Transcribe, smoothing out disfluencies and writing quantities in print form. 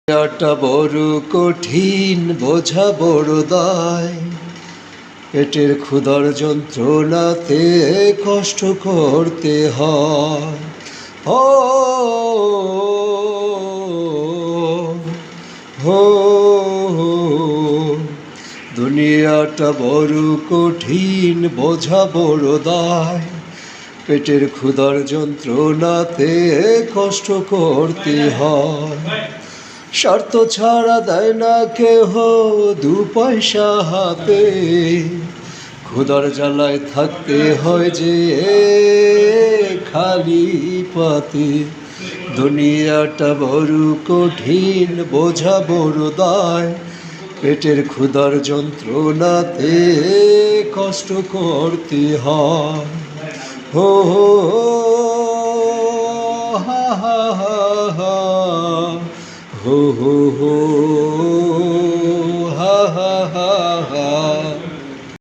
দুনিয়াটা বড় কঠিন, বোঝা বড় দায়। পেটের ক্ষুধার যন্ত্রণাতে কষ্ট করতে হয়। ও হো দুনিয়াটা বড় কঠিন, বোঝা বড় দায়। পেটের ক্ষুধার যন্ত্রণাতে কষ্ট করতে হয়। স্বার্থ ছাড়া দেয় না কেহ দু পয়সা হাতে, ক্ষুধার জ্বালায় থাকতে হয় যে খালি পাতে। দুনিয়াটা বড় কঠিন, বোঝা বড় দায়। পেটের ক্ষুধার যন্ত্রণাতে কষ্ট করতে হয়। হো হো হা হা হা হা, হো হো হো হা হা হা হা।